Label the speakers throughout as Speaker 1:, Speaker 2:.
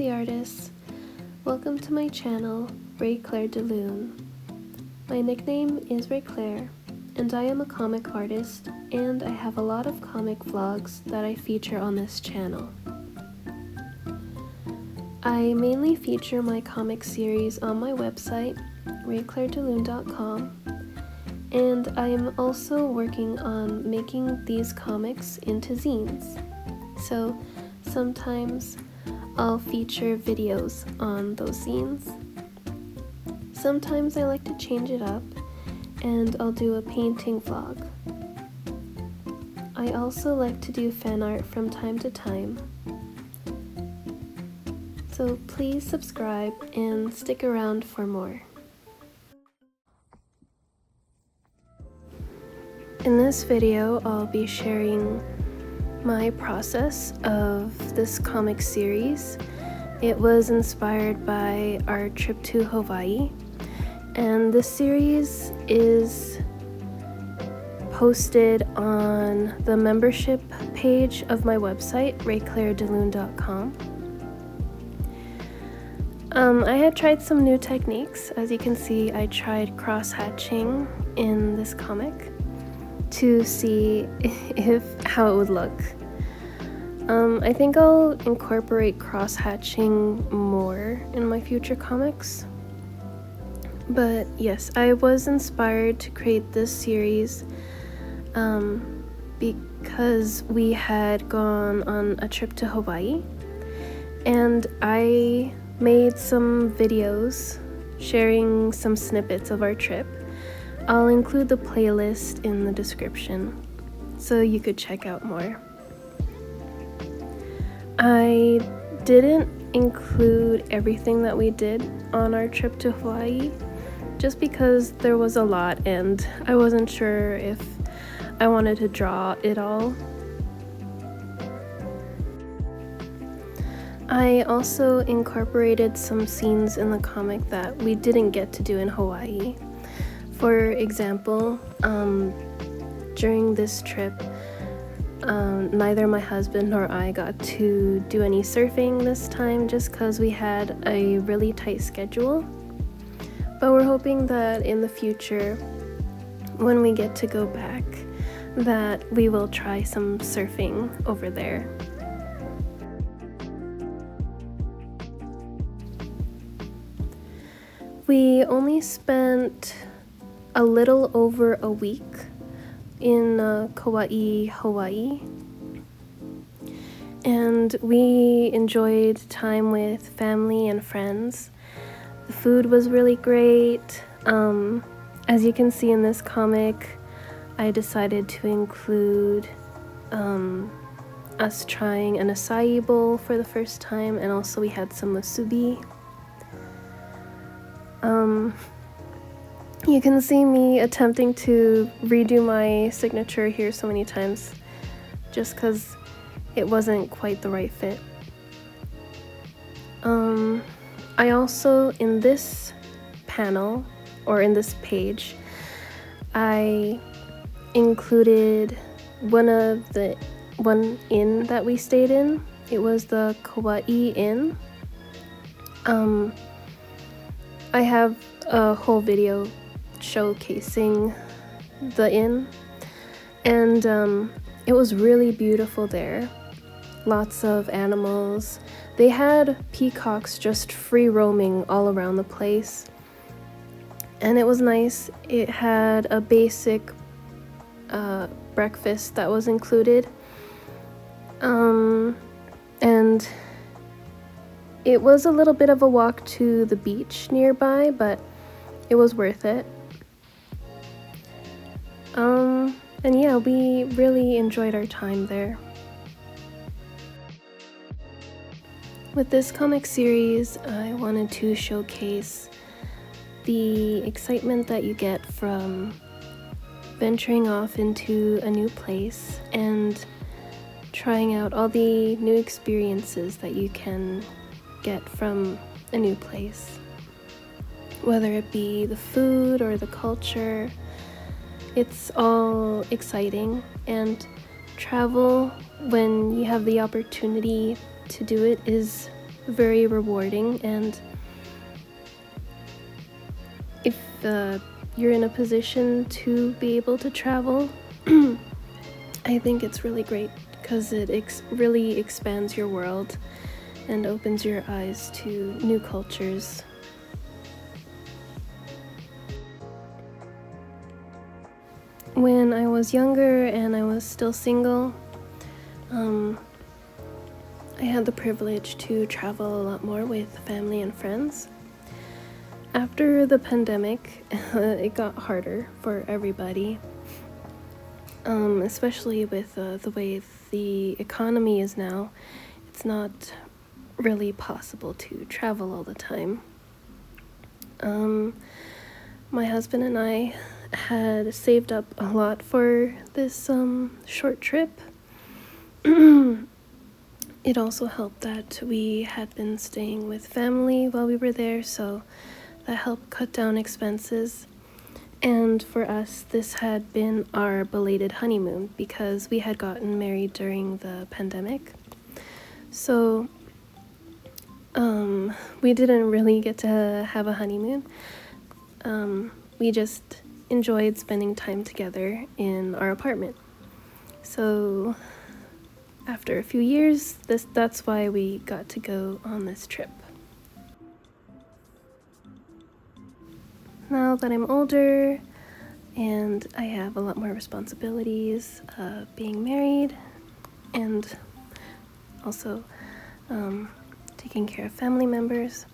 Speaker 1: the artists. Welcome to my channel, Ray Claire DeLune. My nickname is Ray Claire, and I am a comic artist, and I have a lot of comic vlogs that I feature on this channel. I mainly feature my comic series on my website, rayclairedelune.com, and I am also working on making these comics into zines. So sometimes I'll feature videos on those zines. Sometimes I like to change it up and I'll do a painting vlog. I also like to do fan art from time to time. So please subscribe and stick around for more. In this video, I'll be sharing my process of this comic series. It was inspired by our trip to Hawaii, and this series is posted on the membership page of my website, rayclairedelune.com. I had tried some new techniques. As you can see, I tried cross-hatching in this comic to see how it would look. I think I'll incorporate cross-hatching more in my future comics. But yes, I was inspired to create this series because we had gone on a trip to Hawaii, and I made some videos sharing some snippets of our trip. I'll include the playlist in the description so you could check out more. I didn't include everything that we did on our trip to Hawaii just because there was a lot and I wasn't sure if I wanted to draw it all. I also incorporated some scenes in the comic that we didn't get to do in Hawaii. For example, during this trip, neither my husband nor I got to do any surfing this time just because we had a really tight schedule. But we're hoping that in the future, when we get to go back, that we will try some surfing over there. We only spent a little over a week in Kauai, Hawaii, and we enjoyed time with family and friends. The food was really great. As you can see in this comic, I decided to include us trying an acai bowl for the first time, and also we had some musubi. You can see me attempting to redo my signature here so many times just because it wasn't quite the right fit. I also, in this panel, or in this page, I included one inn that we stayed in. It was the Kauai Inn. I have a whole video showcasing the inn, and it was really beautiful there. Lots of animals. They had peacocks just free roaming all around the place, and it was nice. It had a basic breakfast that was included, and it was a little bit of a walk to the beach nearby, but it was worth it. And yeah, we really enjoyed our time there. With this comic series, I wanted to showcase the excitement that you get from venturing off into a new place and trying out all the new experiences that you can get from a new place. Whether it be the food or the culture, it's all exciting, and travel, when you have the opportunity to do it, is very rewarding, and if you're in a position to be able to travel, I think it's really great because it really expands your world and opens your eyes to new cultures. When I was younger and I was still single, I had the privilege to travel a lot more with family and friends. After the pandemic, it got harder for everybody, especially with the way the economy is now. It's not really possible to travel all the time. My husband and I had saved up a lot for this short trip. It also helped that we had been staying with family while we were there, so that helped cut down expenses. And for us, this had been our belated honeymoon because we had gotten married during the pandemic. So we didn't really get to have a honeymoon. We just enjoyed spending time together in our apartment. So after a few years, that's why we got to go on this trip. Now that I'm older and I have a lot more responsibilities, being married and also taking care of family members,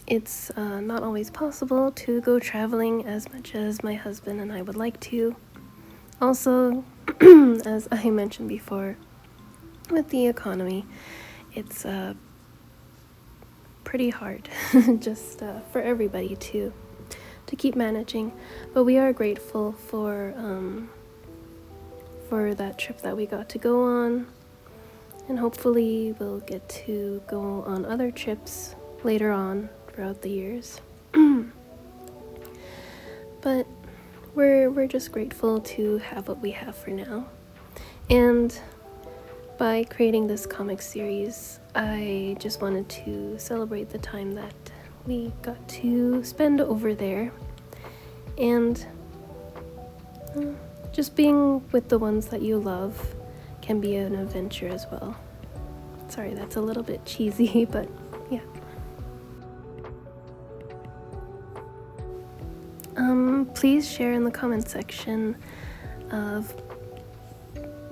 Speaker 1: it's not always possible to go traveling as much as my husband and I would like to. Also, as I mentioned before, with the economy, it's pretty hard just for everybody to keep managing, but we are grateful for that trip that we got to go on, and hopefully we'll get to go on other trips later on throughout the years. But we're just grateful to have what we have for now. And by creating this comic series, I just wanted to celebrate the time that we got to spend over there, and just being with the ones that you love can be an adventure as well. Sorry, that's a little bit cheesy, but yeah. Please share in the comment section of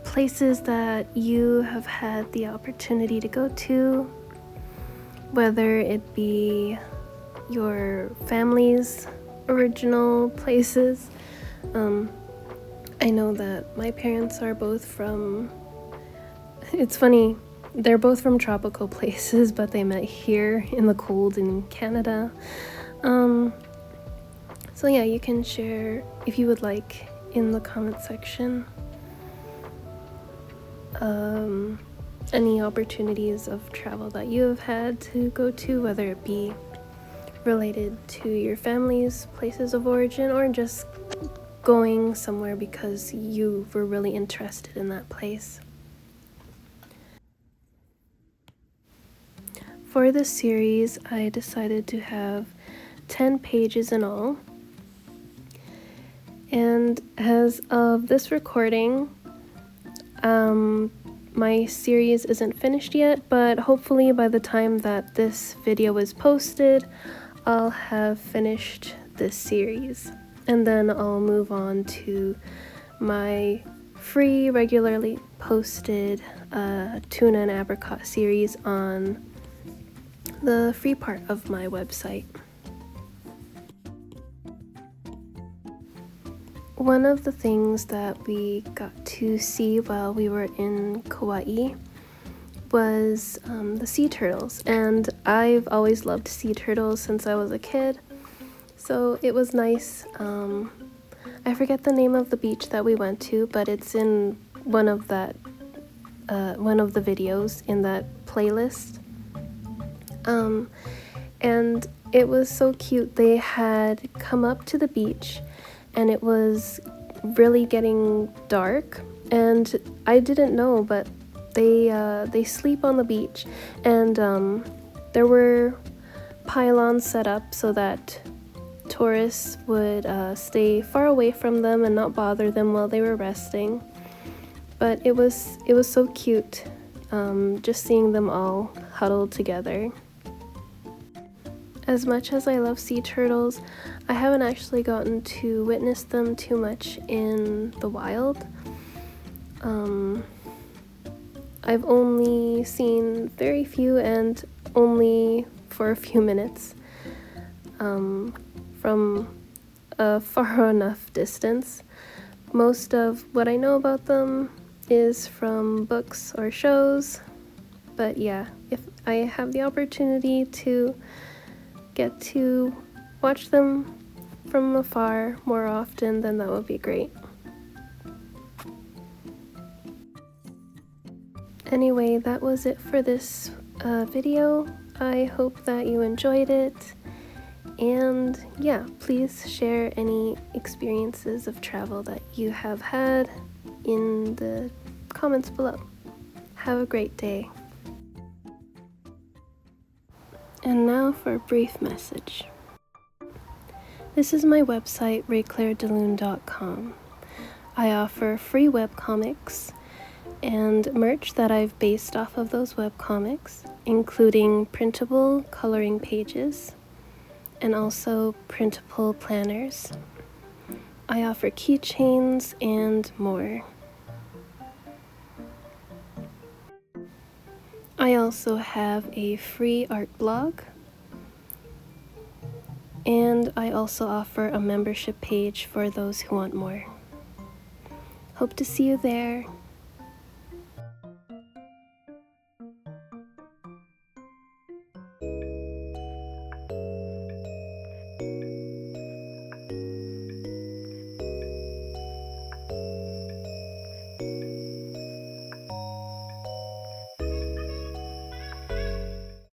Speaker 1: places that you have had the opportunity to go to, whether it be your family's original places. I know that my parents are both from, it's funny, they're both from tropical places, but they met here in the cold in Canada. So yeah, you can share if you would like in the comment section any opportunities of travel that you have had to go to, whether it be related to your family's places of origin or just going somewhere because you were really interested in that place. For this series, I decided to have 10 pages in all. And as of this recording, my series isn't finished yet, but hopefully by the time that this video is posted, I'll have finished this series. And then I'll move on to my free, regularly posted tuna and apricot series on the free part of my website. One of the things that we got to see while we were in Kauai was the sea turtles, and I've always loved sea turtles since I was a kid, so it was nice. I forget the name of the beach that we went to, but it's in one of the videos in that playlist. And it was so cute. They had come up to the beach and it was really getting dark, and I didn't know, but they sleep on the beach, and There were pylons set up so that tourists would stay far away from them and not bother them while they were resting. But it was so cute, just seeing them all huddled together. As much as I love sea turtles, I haven't actually gotten to witness them too much in the wild. I've only seen very few and only for a few minutes from a far enough distance. Most of what I know about them is from books or shows, but yeah, if I have the opportunity to get to watch them from afar more often, then that would be great. Anyway, that was it for this video. I hope that you enjoyed it, and yeah, please share any experiences of travel that you have had in the comments below. Have a great day. And now for a brief message. This is my website, rayclairedaloon.com. I offer free webcomics and merch that I've based off of those webcomics, including printable coloring pages and also printable planners. I offer keychains and more. I also have a free art blog, and I also offer a membership page for those who want more. Hope to see you there.